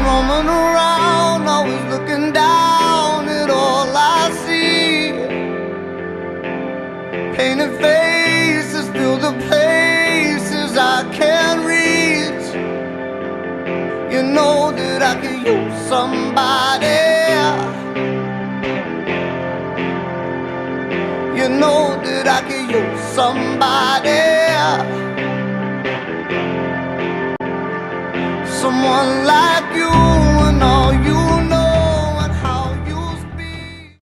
roaming around, always looking down at all I see. Painted faces fill the places I can't reach. You know that I could use somebody. You know that I could use somebody. Someone like